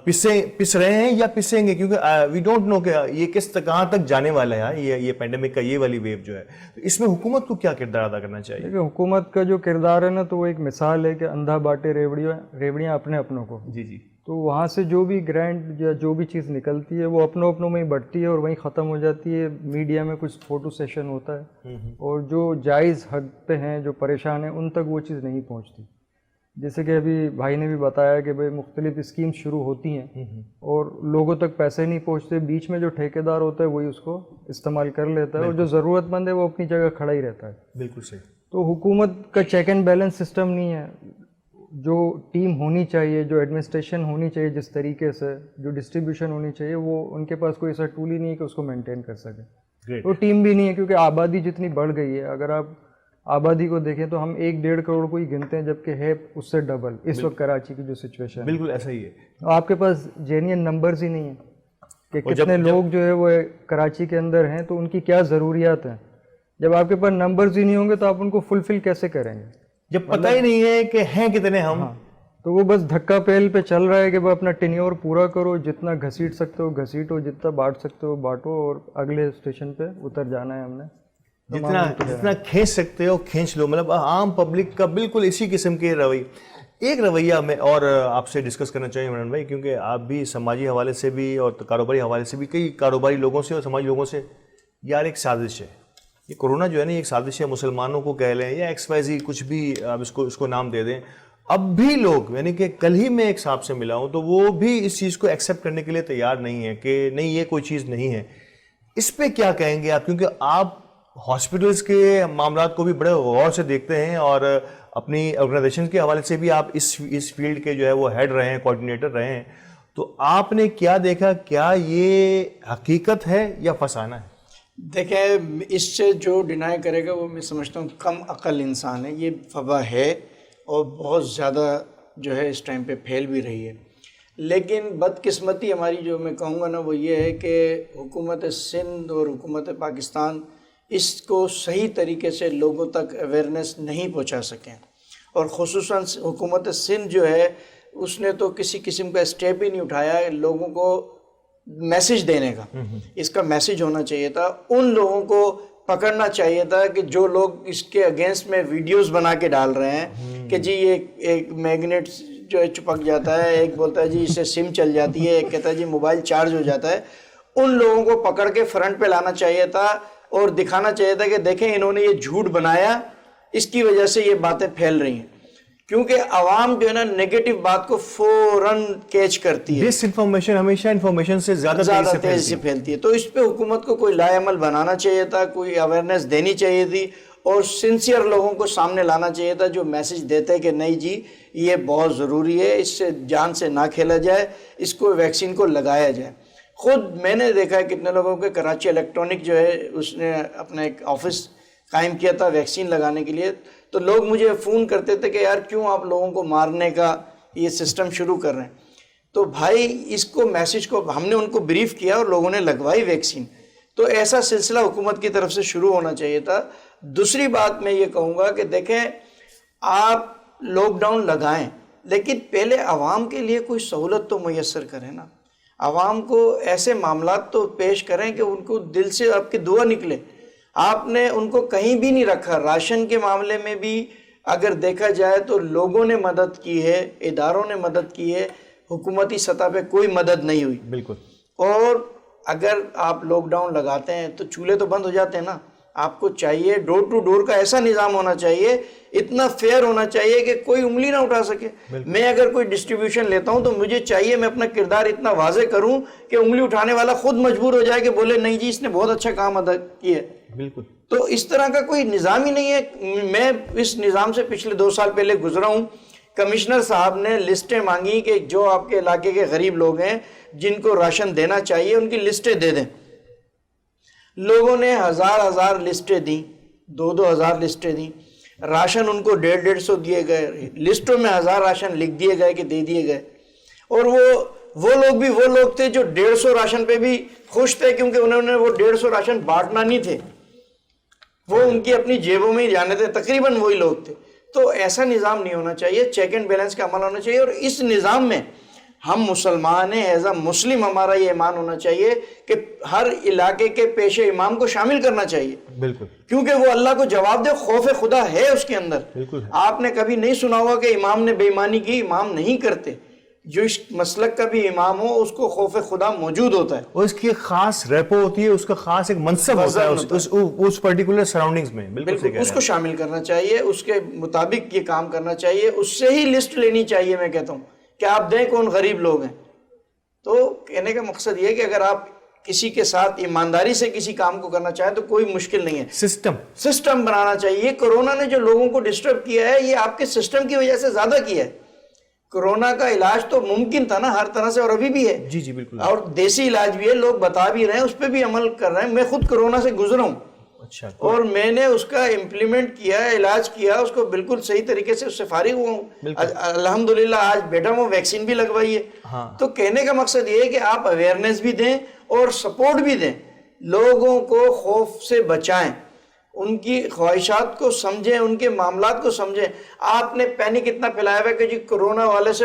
پس رہے ہیں یا پسیں گے, کیونکہ وی ڈونٹ نو کہ یہ کہاں تک جانے والا ہے یہ پینڈیمک کا یہ والی ویو جو ہے. تو اس میں حکومت کو کیا کردار ادا کرنا چاہیے؟ دیکھیں حکومت کا جو کردار ہے نا, تو وہ ایک مثال ہے کہ اندھا باٹے ریوڑیاں اپنے اپنوں کو. جی جی. تو وہاں سے جو بھی گرانٹ یا جو بھی چیز نکلتی ہے وہ اپنوں میں ہی بڑھتی ہے اور وہیں ختم ہو جاتی ہے. میڈیا میں کچھ فوٹو سیشن ہوتا ہے اور جو جائز حد پہ ہیں, جو پریشان ہیں, ان تک وہ چیز نہیں پہنچتی. جیسے کہ ابھی بھائی نے بھی بتایا کہ بھائی مختلف اسکیمز شروع ہوتی ہیں اور لوگوں تک پیسے نہیں پہنچتے. بیچ میں جو ٹھیکیدار ہوتا ہے وہی اس کو استعمال کر لیتا ہے, اور جو ضرورت مند ہے وہ اپنی جگہ کھڑا ہی رہتا ہے. بالکل صحیح. تو حکومت کا چیک اینڈ بیلنس سسٹم نہیں ہے. جو ٹیم ہونی چاہیے, جو ایڈمنسٹریشن ہونی چاہیے, جس طریقے سے جو ڈسٹریبیوشن ہونی چاہیے, وہ ان کے پاس کوئی ایسا ٹول ہی نہیں ہے کہ اس کو مینٹین کر سکے. وہ ٹیم بھی نہیں ہے, کیونکہ آبادی جتنی بڑھ گئی ہے. اگر آپ آبادی کو دیکھیں تو ہم 1-1.5 کروڑ کو ہی گنتے ہیں, جبکہ ہے اس سے ڈبل اس وقت کراچی کی جو سچویشن ہے. بالکل ایسا ہی ہے. آپ کے پاس جینین نمبرز ہی نہیں ہیں کہ کتنے لوگ جو ہے وہ کراچی کے اندر ہیں, تو ان کی کیا ضروریات ہیں. جب آپ کے پاس نمبرز ہی نہیں ہوں گے تو آپ ان کو فلفل کیسے کریں گے, جب پتہ ہی نہیں ہے کہ ہیں کتنے ہم. تو وہ بس دھکا پیل پہ چل رہا ہے کہ وہ اپنا ٹینیور پورا کرو, جتنا گھسیٹ سکتے ہو گھسیٹو, جتنا بانٹ سکتے ہو بانٹو, اور اگلے اسٹیشن پہ اتر جانا ہے ہم نے. جتنا کھینچ سکتے ہو کھینچ لو. مطلب عام پبلک کا بالکل اسی قسم کے روی. ایک رویہ میں اور آپ سے ڈسکس کرنا چاہیے عمران بھائی، کیونکہ آپ بھی سماجی حوالے سے بھی اور کاروباری حوالے سے بھی کئی کاروباری لوگوں سے اور سماجی لوگوں سے، یار ایک سازش ہے یہ کورونا جو ہے نا، ایک سازش ہے، مسلمانوں کو کہہ لیں یا ایکس وائی زی کچھ بھی آپ اس کو نام دے دیں، اب بھی لوگ، یعنی کہ کل ہی میں ایک صاحب سے ملا ہوں تو وہ بھی اس چیز کو ایکسیپٹ کرنے کے لیے تیار نہیں ہے کہ نہیں یہ کوئی چیز نہیں ہے. اس پہ کیا کہیں گے آپ؟ کیونکہ آپ ہاسپٹلس کے معاملات کو بھی بڑے غور سے دیکھتے ہیں اور اپنی آرگنائزیشن کے حوالے سے بھی آپ اس فیلڈ کے جو ہے وہ ہیڈ رہے ہیں، کوآرڈینیٹر رہے ہیں، تو آپ نے کیا دیکھا؟ کیا یہ حقیقت ہے یا فسانہ ہے؟ دیکھیں، اس سے جو ڈینائی کرے گا وہ میں سمجھتا ہوں کم عقل انسان ہے. یہ وبا ہے اور بہت زیادہ جو ہے اس ٹائم پہ پھیل بھی رہی ہے، لیکن بدقسمتی ہماری جو میں کہوں گا نا وہ یہ ہے کہ حکومت سندھ اور حکومت پاکستان اس کو صحیح طریقے سے لوگوں تک اویئرنیس نہیں پہنچا سکیں، اور خصوصاً حکومت سندھ جو ہے اس نے تو کسی قسم کا اسٹیپ ہی نہیں اٹھایا ہے لوگوں کو میسج دینے کا. اس کا میسج ہونا چاہیے تھا، ان لوگوں کو پکڑنا چاہیے تھا کہ جو لوگ اس کے اگینسٹ میں ویڈیوز بنا کے ڈال رہے ہیں کہ جی یہ ایک میگنیٹ جو ہے چپک جاتا ہے، ایک بولتا ہے جی اس سے سم چل جاتی ہے، ایک کہتا ہے جی موبائل چارج ہو جاتا ہے. ان لوگوں کو پکڑ کے فرنٹ پہ لانا چاہیے تھا اور دکھانا چاہیے تھا کہ دیکھیں انہوں نے یہ جھوٹ بنایا، اس کی وجہ سے یہ باتیں پھیل رہی ہیں. کیونکہ عوام جو ہے نا نیگیٹو بات کو فوراً کیچ کرتی ہے، ڈس انفارمیشن ہمیشہ انفارمیشن سے زیادہ تیزی سے پھیلتی ہے. تو اس پہ حکومت کو کوئی لاء عمل بنانا چاہیے تھا، کوئی اویئرنیس دینی چاہیے تھی اور سنسیئر لوگوں کو سامنے لانا چاہیے تھا جو میسج دیتے کہ نہیں جی یہ بہت ضروری ہے، اس سے جان سے نہ کھیلا جائے، اس کو ویکسین کو لگایا جائے. خود میں نے دیکھا ہے کتنے لوگوں کے کراچی الیکٹرانک جو ہے اس نے اپنا ایک آفس قائم کیا تھا ویکسین لگانے کے لیے، تو لوگ مجھے فون کرتے تھے کہ یار کیوں آپ لوگوں کو مارنے کا یہ سسٹم شروع کر رہے ہیں. تو بھائی اس کو میسج کو ہم نے ان کو بریف کیا اور لوگوں نے لگوائی ویکسین. تو ایسا سلسلہ حکومت کی طرف سے شروع ہونا چاہیے تھا. دوسری بات میں یہ کہوں گا کہ دیکھیں آپ لاک ڈاؤن لگائیں لیکن پہلے عوام کے لیے کوئی سہولت تو میسر کریں نا. عوام کو ایسے معاملات تو پیش کریں کہ ان کو دل سے آپ کی دعا نکلے. آپ نے ان کو کہیں بھی نہیں رکھا. راشن کے معاملے میں بھی اگر دیکھا جائے تو لوگوں نے مدد کی ہے، اداروں نے مدد کی ہے، حکومتی سطح پہ کوئی مدد نہیں ہوئی. بالکل. اور اگر آپ لاک ڈاؤن لگاتے ہیں تو چولہے تو بند ہو جاتے ہیں نا. آپ کو چاہیے ڈور ٹو ڈور کا ایسا نظام ہونا چاہیے، اتنا فیئر ہونا چاہیے کہ کوئی انگلی نہ اٹھا سکے. میں اگر کوئی ڈسٹریبیوشن لیتا ہوں تو مجھے چاہیے میں اپنا کردار اتنا واضح کروں کہ انگلی اٹھانے والا خود مجبور ہو جائے کہ بولے نہیں جی اس نے بہت اچھا کام ادا کیا ہے. بالکل. تو اس طرح کا کوئی نظام ہی نہیں ہے. میں اس نظام سے پچھلے 2 سال پہلے گزرا ہوں. کمشنر صاحب نے لسٹیں مانگی کہ جو آپ کے علاقے کے غریب لوگ ہیں جن کو راشن دینا چاہیے ان کی لسٹیں دے دیں. لوگوں نے 1000 لسٹیں دیں، 2,000 لسٹیں دیں. راشن ان کو 150 دیے گئے. لسٹوں میں 1000 راشن لکھ دیے گئے کہ دے دیے گئے. اور وہ لوگ بھی وہ لوگ تھے جو 150 راشن پہ بھی خوش تھے کیونکہ انہوں نے وہ 150 راشن بانٹنا نہیں تھے، وہ ان کی اپنی جیبوں میں ہی جانے تھے. تقریباً وہی لوگ تھے. تو ایسا نظام نہیں ہونا چاہیے. چیک اینڈ بیلنس کا عمل ہونا چاہیے. اور اس نظام میں ہم مسلمان ہیں، ایز اے مسلم ہمارا یہ ایمان ہونا چاہیے کہ ہر علاقے کے پیشے امام کو شامل کرنا چاہیے. بالکل. کیونکہ وہ اللہ کو جواب دے. خوف خدا ہے اس کے اندر. بالکل. آپ نے کبھی نہیں سنا ہوگا کہ امام نے بے ایمانی کی. امام نہیں کرتے. جو اس مسلک کا بھی امام ہو اس کو خوف خدا موجود ہوتا ہے اور اس کی خاص ریپو ہوتی ہے، اس کا خاص ایک منصب ہوتا ہے اس پرٹیکولر سراؤنڈنگز میں. بالکل اس کو شامل کرنا چاہیے، اس کے مطابق یہ کام کرنا چاہیے. اس سے ہی لسٹ لینی چاہیے. میں کہتا ہوں کہ آپ دیں کون غریب لوگ ہیں. تو کہنے کا مقصد یہ ہے کہ اگر آپ کسی کے ساتھ ایمانداری سے کسی کام کو کرنا چاہیں تو کوئی مشکل نہیں ہے. سسٹم بنانا چاہیے. کورونا نے جو لوگوں کو ڈسٹرب کیا ہے یہ آپ کے سسٹم کی وجہ سے زیادہ کیا ہے. کورونا کا علاج تو ممکن تھا نا ہر طرح سے، اور ابھی بھی ہے. جی جی بالکل. اور دیسی علاج بھی ہے، لوگ بتا بھی رہے ہیں، اس پہ بھی عمل کر رہے ہیں. میں خود کورونا سے گزرا ہوں. اچھا. اور میں نے اس کا امپلیمنٹ کیا، علاج کیا، اس کو بالکل صحیح طریقے سے اس سے فارغ ہوا ہوں. الحمدللہ آج بیٹا ہوں، ویکسین بھی لگوائی ہے. تو کہنے کا مقصد یہ ہے کہ آپ اویئرنیس بھی دیں اور سپورٹ بھی دیں. لوگوں کو خوف سے بچائیں، ان کی خواہشات کو سمجھیں، ان کے معاملات کو سمجھیں. آپ نے پینک اتنا پھیلایا ہوا ہے کہ جی کرونا والے سے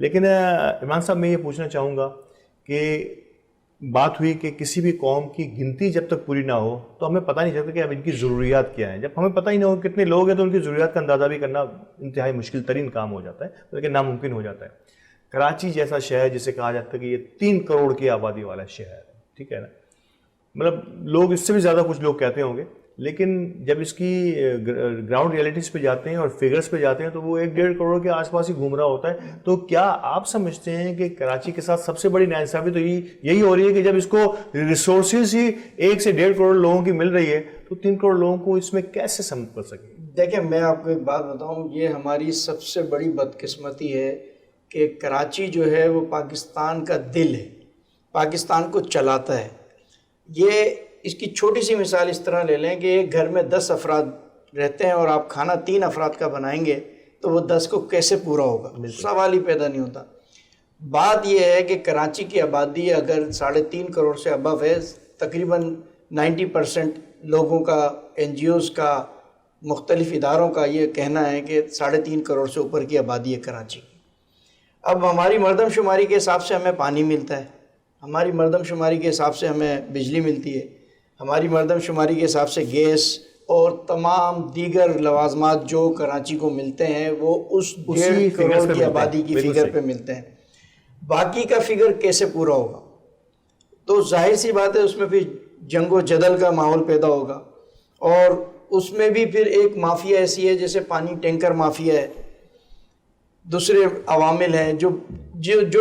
لیکن عمران صاحب میں یہ پوچھنا چاہوں گا کہ بات ہوئی کہ کسی بھی قوم کی گنتی جب تک پوری نہ ہو تو ہمیں پتہ نہیں چلتا کہ اب ان کی ضروریات کیا ہیں. جب ہمیں پتہ ہی نہ ہو کتنے لوگ ہیں تو ان کی ضروریات کا اندازہ بھی کرنا انتہائی مشکل ترین کام ہو جاتا ہے، لیکن ناممکن ہو جاتا ہے. کراچی جیسا شہر جسے کہا جاتا ہے کہ یہ 3 کروڑ کی آبادی والا شہر ہے، ٹھیک ہے نا، مطلب لوگ اس سے بھی زیادہ کچھ لوگ کہتے ہوں گے، لیکن جب اس کی گراؤنڈ ریئلٹیز پہ جاتے ہیں اور فگرز پہ جاتے ہیں تو وہ 1-1.5 کروڑ کے آس پاس ہی گھوم رہا ہوتا ہے. تو کیا آپ سمجھتے ہیں کہ کراچی کے ساتھ سب سے بڑی ناانصافی تو یہی ہو رہی ہے کہ جب اس کو ریسورسز ہی 1 سے 1.5 کروڑ لوگوں کی مل رہی ہے تو 3 کروڑ لوگوں کو اس میں کیسے سمجھ پڑ سکے؟ دیکھیں میں آپ کو ایک بات بتاؤں، یہ ہماری سب سے بڑی بدقسمتی ہے کہ کراچی جو ہے وہ پاکستان کا دل ہے، پاکستان کو چلاتا ہے. یہ اس کی چھوٹی سی مثال اس طرح لے لیں کہ ایک گھر میں 10 افراد رہتے ہیں اور آپ کھانا 3 افراد کا بنائیں گے تو وہ 10 کو کیسے پورا ہوگا؟ سوال ہی پیدا نہیں ہوتا. بات یہ ہے کہ کراچی کی آبادی اگر 3.5 کروڑ سے ابو ہے، تقریباً 90% لوگوں کا، NGOs کا، مختلف اداروں کا یہ کہنا ہے کہ 3.5 کروڑ سے اوپر کی آبادی ہے کراچی. اب ہماری مردم شماری کے حساب سے ہمیں پانی ملتا ہے، ہماری مردم شماری کے حساب سے ہمیں بجلی ملتی ہے، ہماری مردم شماری کے حساب سے گیس اور تمام دیگر لوازمات جو کراچی کو ملتے ہیں وہ اس 1.5 کروڑ کی آبادی کی فگر پہ ملتے ہیں. باقی کا فگر کیسے پورا ہوگا؟ تو ظاہر سی بات ہے اس میں پھر جنگ و جدل کا ماحول پیدا ہوگا، اور اس میں بھی پھر ایک مافیا ایسی ہے جیسے پانی ٹینکر مافیا ہے، دوسرے عوامل ہیں جو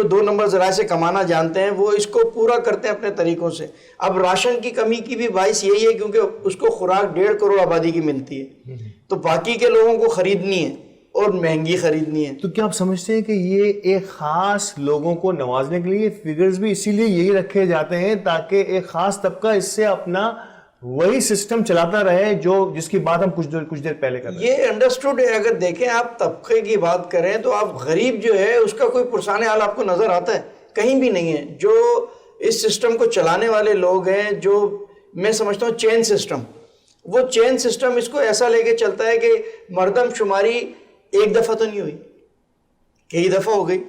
2 نمبر ذرائع سے کمانا جانتے ہیں، وہ اس کو پورا کرتے ہیں اپنے طریقوں سے. اب راشن کی کمی کی بھی باعث یہی ہے کیونکہ اس کو خوراک 1.5 کروڑ آبادی کی ملتی ہے، تو باقی کے لوگوں کو خریدنی ہے اور مہنگی خریدنی ہے. تو کیا آپ سمجھتے ہیں کہ یہ ایک خاص لوگوں کو نوازنے کے لیے فگرز بھی اسی لیے یہی رکھے جاتے ہیں تاکہ ایک خاص طبقہ اس سے اپنا وہی سسٹم چلاتا رہے جس کی بات ہم کچھ دیر پہلے کر رہے ہیں؟ یہ انڈرسٹوڈ ہے. اگر دیکھیں آپ طبقے کی بات کریں تو آپ غریب جو ہے اس کا کوئی پرسان حال آپ کو نظر آتا ہے؟ کہیں بھی نہیں ہے. جو اس سسٹم کو چلانے والے لوگ ہیں، جو میں سمجھتا ہوں چین سسٹم، وہ چین سسٹم اس کو ایسا لے کے چلتا ہے کہ مردم شماری ایک دفعہ تو نہیں ہوئی، کئی دفعہ ہو گئی.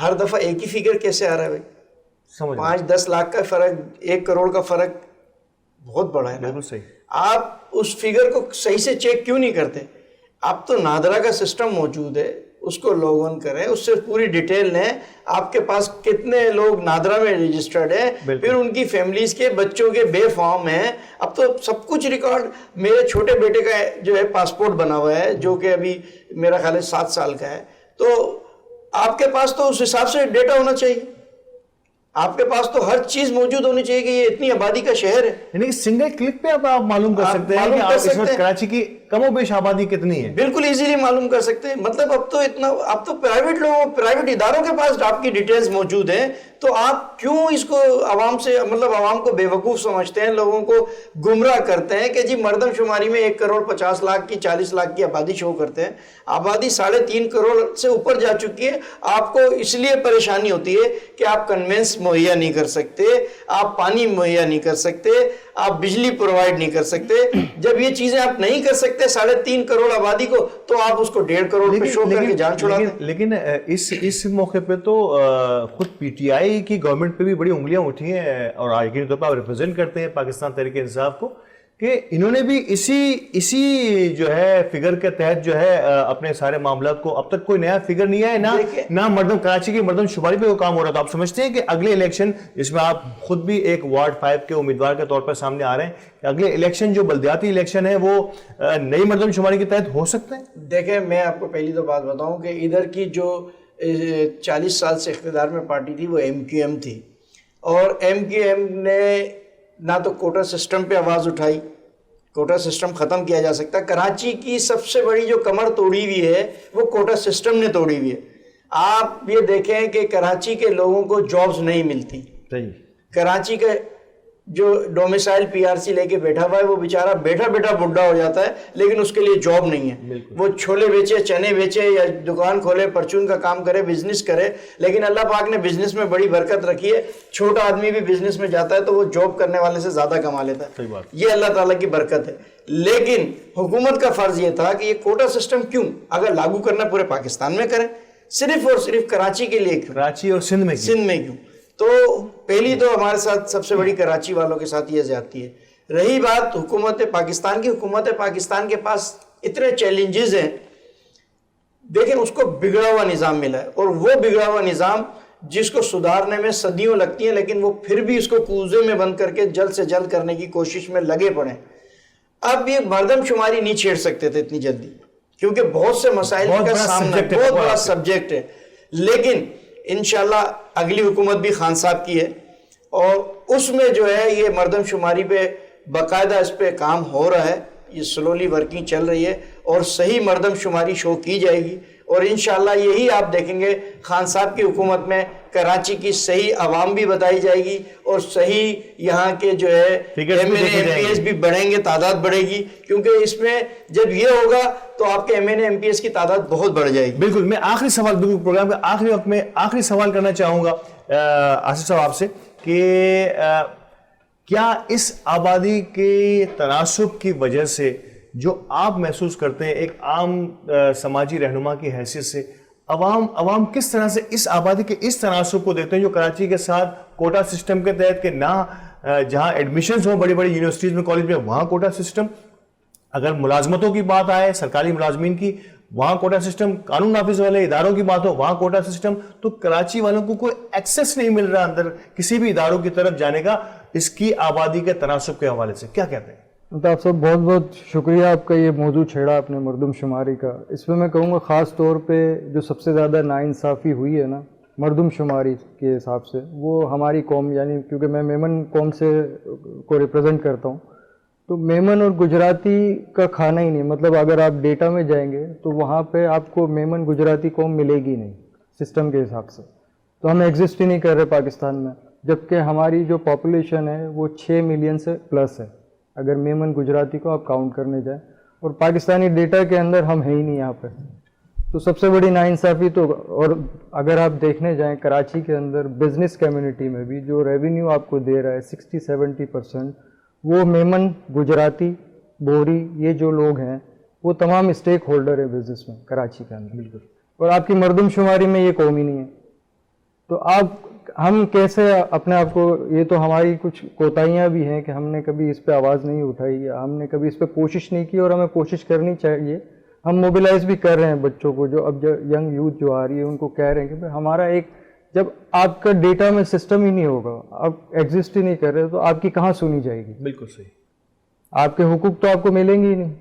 ہر دفعہ ایک ہی فگر کیسے آ رہا ہے بھائی؟ 5-10 لاکھ کا فرق، 1 کروڑ کا فرق بہت بڑا ہے نا. بالکل صحیح. آپ اس فگر کو صحیح سے چیک کیوں نہیں کرتے؟ اب تو نادرا کا سسٹم موجود ہے، اس کو لاگ آن کریں، اس سے پوری ڈیٹیل لیں آپ کے پاس کتنے لوگ نادرا میں رجسٹرڈ ہیں، پھر ان کی فیملیز کے بچوں کے بے فارم ہیں. اب تو سب کچھ ریکارڈ. میرے چھوٹے بیٹے کا جو ہے پاسپورٹ بنا ہوا ہے جو کہ ابھی میرا خیال ہے 7 سال کا ہے، تو آپ کے پاس تو اس حساب سے ڈیٹا ہونا چاہیے. آپ کے پاس تو ہر چیز موجود ہونی چاہیے کہ یہ اتنی آبادی کا شہر ہے. یعنی سنگل کلک پہ آپ معلوم کر سکتے ہیں کہ اس وقت کراچی کی کم و بیش آبادی کتنی ہے. بالکل ایزیلی معلوم کر سکتے ہیں. مطلب اب تو پرائیویٹ اداروں کے پاس آپ کی ڈیٹیلز موجود ہیں، تو آپ کیوں اس کو عوام کو بے وقوف سمجھتے ہیں، لوگوں کو گمراہ کرتے ہیں کہ جی مردم شماری میں 1 کروڑ 50 لاکھ کی 40 لاکھ کی آبادی شو کرتے ہیں. آبادی 3.5 کروڑ سے اوپر جا چکی ہے. آپ کو اس لیے پریشانی ہوتی ہے کہ آپ کنوینس مہیا نہیں کر سکتے، آپ پانی مہیا نہیں کر سکتے، آپ بجلی پرووائڈ نہیں کر سکتے. جب یہ چیزیں آپ نہیں کر سکتے 3.5 کروڑ آبادی کو، تو آپ اس کو 1.5 کروڑ پہ شو کر کے جان چھڑاتے ہیں. لیکن اس موقع پہ تو خود پی ٹی آئی کی گورنمنٹ پہ بھی بڑی انگلیاں اٹھی ہیں، اور یقینی طور پر آپ ریپرزینٹ کرتے ہیں پاکستان تحریک انصاف کو، کہ انہوں نے بھی اسی جو ہے فگر کے تحت جو ہے اپنے سارے معاملات کو، اب تک کوئی نیا فگر نہیں ہے، نہ کراچی کی مردم شماری پہ وہ کام ہو رہا. تو آپ سمجھتے ہیں کہ اگلے الیکشن، جس میں آپ خود بھی ایک وارڈ 5 کے امیدوار کے طور پر سامنے آ رہے ہیں، کہ اگلے الیکشن جو بلدیاتی الیکشن ہے وہ نئی مردم شماری کے تحت ہو سکتے ہیں؟ دیکھیں میں آپ کو پہلی تو بات بتاؤں کہ ادھر کی جو 40 سال سے اقتدار میں پارٹی تھی وہ MQM تھی، اور MQM نے نہ تو کوٹا سسٹم پہ آواز اٹھائی. کوٹا سسٹم ختم کیا جا سکتا. کراچی کی سب سے بڑی جو کمر توڑی ہوئی ہے وہ کوٹا سسٹم نے توڑی ہوئی ہے. آپ یہ دیکھیں کہ کراچی کے لوگوں کو جابز نہیں ملتی. کراچی کا جو ڈومیسائل PRC لے کے بیٹھا ہوا ہے وہ بیچارہ بیٹھا بڈھا ہو جاتا ہے، لیکن اس کے لیے جاب نہیں ہے. وہ چھولے بیچے، چنے بیچے، یا دکان کھولے، پرچون کا کام کرے، بزنس کرے. لیکن اللہ پاک نے بزنس میں بڑی برکت رکھی ہے. چھوٹا آدمی بھی بزنس میں جاتا ہے تو وہ جاب کرنے والے سے زیادہ کما لیتا ہے. یہ اللہ تعالیٰ کی برکت ہے. لیکن حکومت کا فرض یہ تھا کہ یہ کوٹا سسٹم کیوں، اگر لاگو کرنا پورے پاکستان میں کریں، صرف اور صرف کراچی کے لیے کیوں؟ کراچی اور سندھ میں سندھ میں کیوں؟ تو پہلی تو ہمارے ساتھ سب سے بڑی کراچی والوں کے ساتھ یہ زیادتی ہے. رہی بات حکومت پاکستان کی، حکومت پاکستان کے پاس اتنے چیلنجز ہیں. دیکھیں اس کو بگڑا ہوا نظام ملا ہے، اور وہ بگڑا ہوا نظام جس کو سدھارنے میں صدیوں لگتی ہیں، لیکن وہ پھر بھی اس کو کوزے میں بند کر کے جلد سے جلد کرنے کی کوشش میں لگے پڑے. اب یہ مردم شماری نہیں چھیڑ سکتے تھے اتنی جلدی، کیونکہ بہت سے مسائل کا سامنا، بہت بڑا سبجیکٹ ہے. لیکن انشاءاللہ اگلی حکومت بھی خان صاحب کی ہے، اور اس میں جو ہے یہ مردم شماری پہ باقاعدہ اس پہ کام ہو رہا ہے. یہ سلولی ورکنگ چل رہی ہے، اور صحیح مردم شماری شو کی جائے گی. اور انشاءاللہ یہی آپ دیکھیں گے خان صاحب کی حکومت میں کراچی کی صحیح عوام بھی بتائی جائے گی، اور صحیح یہاں کے جو ہے M N A M P S بھی بڑھیں گے، تعداد بڑھے گی. کیونکہ اس میں جب یہ ہوگا تو آپ کے M N A M P S کی تعداد بہت بڑھ جائے گی. بالکل. میں آخری سوال، بالکل پروگرام کے آخری وقت میں آخری سوال کرنا چاہوں گا آصف صاحب آپ سے کہ کیا اس آبادی کے تناسب کی وجہ سے جو آپ محسوس کرتے ہیں ایک عام سماجی رہنما کی حیثیت سے، عوام کس طرح سے اس آبادی کے اس تناسب کو دیکھتے ہیں جو کراچی کے ساتھ کوٹا سسٹم کے تحت کہ نہ جہاں ایڈمیشنز ہوں بڑی بڑی یونیورسٹیز میں، کالج میں، وہاں کوٹا سسٹم، اگر ملازمتوں کی بات آئے سرکاری ملازمین کی وہاں کوٹا سسٹم، قانون نافذ والے اداروں کی بات ہو وہاں کوٹا سسٹم، تو کراچی والوں کو کوئی ایکسیس نہیں مل رہا اندر کسی بھی اداروں کی طرف جانے کا اس کی آبادی کے تناسب کے حوالے سے. کیا کہتے ہیں؟ آپ صاحب بہت بہت شکریہ، آپ کا یہ موضوع چھیڑا آپ نے مردم شماری کا. اس پہ میں کہوں گا خاص طور پہ جو سب سے زیادہ ناانصافی ہوئی ہے نا مردم شماری کے حساب سے، وہ ہماری قوم، یعنی کیونکہ میں میمن قوم سے کو ریپرزینٹ کرتا ہوں، تو میمن اور گجراتی کا کھانا ہی نہیں. مطلب اگر آپ ڈیٹا میں جائیں گے تو وہاں پہ آپ کو میمن گجراتی قوم ملے گی نہیں سسٹم کے حساب سے. تو ہم ایگزسٹ ہی نہیں کر رہے پاکستان میں، جبکہ ہماری جو پاپولیشن ہے وہ 6 ملین سے پلس ہے اگر میمن گجراتی کو آپ کاؤنٹ کرنے جائیں، اور پاکستانی ڈیٹا کے اندر ہم ہیں ہی نہیں یہاں پہ. تو سب سے بڑی ناانصافی تو، اور اگر آپ دیکھنے جائیں کراچی کے اندر بزنس کمیونٹی میں بھی جو ریونیو آپ کو دے رہا ہے 60-70% وہ میمن گجراتی بوری یہ جو لوگ ہیں وہ تمام اسٹیک ہولڈر ہیں بزنس میں کراچی کے اندر. بالکل. اور آپ کی مردم شماری میں یہ قوم ہی نہیں ہے. تو ہم کیسے اپنے آپ کو، یہ تو ہماری کچھ کوتاہیاں بھی ہیں کہ ہم نے کبھی اس پہ آواز نہیں اٹھائی، ہم نے کبھی اس پہ کوشش نہیں کی، اور ہمیں کوشش کرنی چاہیے. ہم موبیلائز بھی کر رہے ہیں بچوں کو، جو اب ینگ یوتھ جو آ رہی ہے ان کو کہہ رہے ہیں کہ ہمارا ایک، جب آپ کا ڈیٹا میں سسٹم ہی نہیں ہوگا، آپ ایگزسٹ ہی نہیں کر رہے تو آپ کی کہاں سنی جائے گی؟ بالکل صحیح. آپ کے حقوق تو آپ کو ملیں گے ہی نہیں.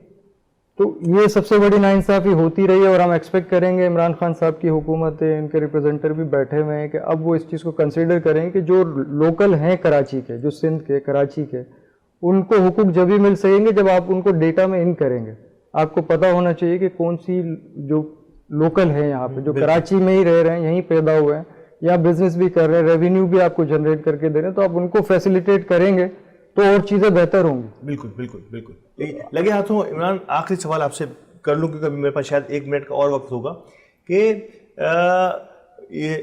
تو یہ سب سے بڑی ناانصافی ہوتی رہی ہے، اور ہم ایکسپیکٹ کریں گے عمران خان صاحب کی حکومت ہے، ان کے ریپرزینٹیٹر بھی بیٹھے ہوئے ہیں کہ اب وہ اس چیز کو کنسیڈر کریں کہ جو لوکل ہیں کراچی کے، جو سندھ کے کراچی کے، ان کو حقوق جب ہی مل سکیں گے جب آپ ان کو ڈیٹا میں ان کریں گے. آپ کو پتہ ہونا چاہیے کہ کون سی جو لوکل ہیں یہاں پہ، جو کراچی میں ہی رہ رہے ہیں، یہیں پیدا ہوئے ہیں، یا بزنس بھی کر رہے ہیں، ریونیو بھی آپ کو جنریٹ کر کے دے رہے ہیں، تو آپ ان کو فیسیلیٹیٹ کریں گے تو اور چیزیں بہتر ہوں گی. بالکل بالکل بالکل. لگے ہاتھوں عمران، آخری سوال آپ سے کر لوں کیونکہ میرے پاس شاید 1 منٹ کا اور وقت ہوگا کہ یہ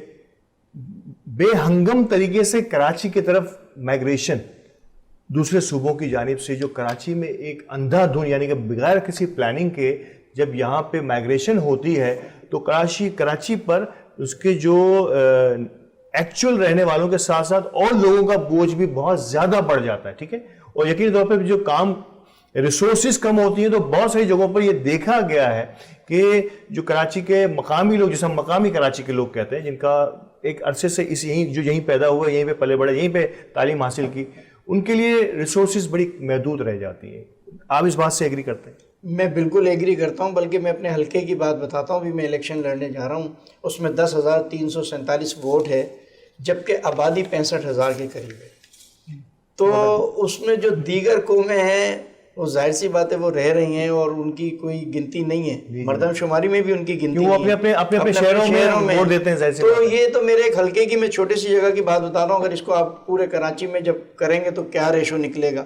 بے ہنگم طریقے سے کراچی کی طرف مائگریشن دوسرے صوبوں کی جانب سے، جو کراچی میں ایک اندھا دھن یعنی کہ بغیر کسی پلاننگ کے جب یہاں پہ مائگریشن ہوتی ہے تو کراچی پر اس کے جو ایکچوئل رہنے والوں کے ساتھ ساتھ اور لوگوں کا بوجھ بھی بہت زیادہ بڑھ جاتا ہے. ٹھیک ہے. اور یقینی طور پہ جو کام ریسورسز کم ہوتی ہیں تو بہت ساری جگہوں پر یہ دیکھا گیا ہے کہ جو کراچی کے مقامی لوگ، جسے ہم مقامی کراچی کے لوگ کہتے ہیں، جن کا ایک عرصے سے یہیں پیدا ہوئے، یہیں پہ پلے بڑھے، یہیں پہ تعلیم حاصل کی، ان کے لیے ریسورسز بڑی محدود رہ جاتی ہیں. آپ اس بات سے ایگری کرتے ہیں؟ میں بالکل ایگری کرتا ہوں، بلکہ میں اپنے حلقے کی بات بتاتا ہوں. ابھی میں الیکشن لڑنے جا رہا ہوں، اس میں 10,347 ووٹ ہے، جبکہ آبادی 65,000 کے قریب ہے. تو اس میں جو دیگر قومیں ہیں وہ ظاہر سی بات ہے وہ رہ رہی ہیں، اور ان کی کوئی گنتی نہیں ہے. مردم شماری میں بھی ان کی گنتی نہیں ہے، اپنے شہروں میں ووٹ دیتے ہیں. تو یہ تو میرے ایک حلقے کی میں چھوٹی سی جگہ کی بات بتا رہا ہوں. اگر اس کو آپ پورے کراچی میں جب کریں گے تو کیا ریشو نکلے گا.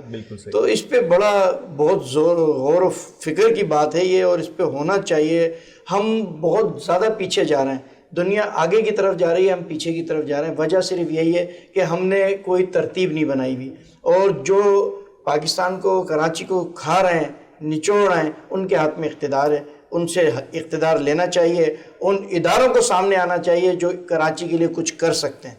تو اس پہ بڑا بہت غور و فکر کی بات ہے یہ، اور اس پہ ہونا چاہیے. ہم بہت زیادہ پیچھے جا رہے ہیں، دنیا آگے کی طرف جا رہی ہے، ہم پیچھے کی طرف جا رہے ہیں. وجہ صرف یہی ہے کہ ہم نے کوئی ترتیب نہیں بنائی ہوئی، اور جو پاکستان کو، کراچی کو کھا رہے ہیں، نچوڑ رہے ہیں، ان کے ہاتھ میں اقتدار ہے. ان سے اقتدار لینا چاہیے، ان اداروں کو سامنے آنا چاہیے جو کراچی کے لیے کچھ کر سکتے ہیں،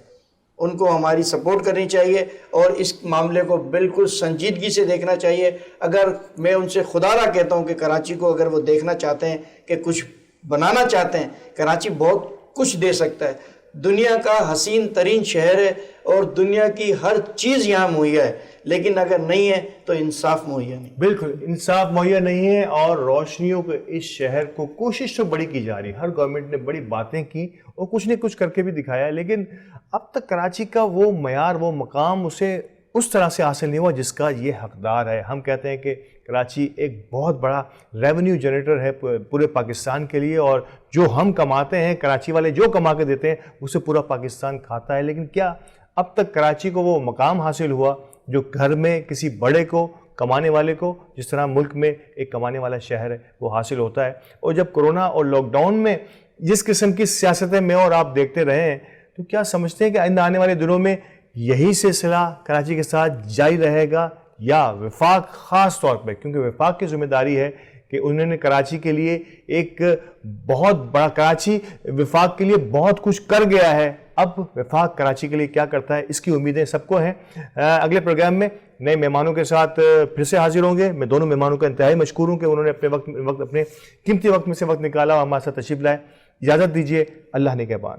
ان کو ہماری سپورٹ کرنی چاہیے اور اس معاملے کو بالکل سنجیدگی سے دیکھنا چاہیے۔ اگر میں ان سے خدا را کہتا ہوں کہ کراچی کو اگر وہ دیکھنا چاہتے ہیں کہ کچھ بنانا چاہتے ہیں، کراچی بہت کچھ دے سکتا ہے، دنیا کا حسین ترین شہر ہے اور دنیا کی ہر چیز یہاں مہیا ہے، لیکن اگر نہیں ہے تو انصاف مہیا نہیں۔ بالکل انصاف مہیا نہیں ہے، اور روشنیوں کے اس شہر کو کوشش تو بڑی کی جا رہی ہے، ہر گورنمنٹ نے بڑی باتیں کی اور کچھ نہ کچھ کر کے بھی دکھایا ہے، لیکن اب تک کراچی کا وہ معیار، وہ مقام اسے اس طرح سے حاصل نہیں ہوا جس کا یہ حقدار ہے۔ ہم کہتے ہیں کہ کراچی ایک بہت بڑا ریونیو جنریٹر ہے پورے پاکستان کے لیے، اور جو ہم کماتے ہیں، کراچی والے جو کما کے دیتے ہیں، اسے پورا پاکستان کھاتا ہے، لیکن کیا اب تک کراچی کو وہ مقام حاصل ہوا جو گھر میں کسی بڑے کو، کمانے والے کو، جس طرح ملک میں ایک کمانے والا شہر ہے وہ حاصل ہوتا ہے؟ اور جب کرونا اور لاک ڈاؤن میں جس قسم کی سیاستیں میں اور آپ دیکھتے رہے ہیں، تو کیا سمجھتے ہیں کہ آئندہ آنے والے دنوں میں یہی سلسلہ کراچی کے ساتھ جاری رہے گا، یا وفاق خاص طور پہ، کیونکہ وفاق کی ذمہ داری ہے کہ انہوں نے کراچی کے لیے ایک بہت بڑا، کراچی وفاق کے لیے بہت کچھ کر گیا ہے، اب وفاق کراچی کے لیے کیا کرتا ہے، اس کی امیدیں سب کو ہیں۔ اگلے پروگرام میں نئے مہمانوں کے ساتھ پھر سے حاضر ہوں گے۔ میں دونوں مہمانوں کا انتہائی مشکور ہوں کہ انہوں نے اپنے قیمتی وقت میں سے وقت نکالا اور ہمارے ساتھ تشریف لائے۔ اجازت دیجیے، اللہ نگہبان۔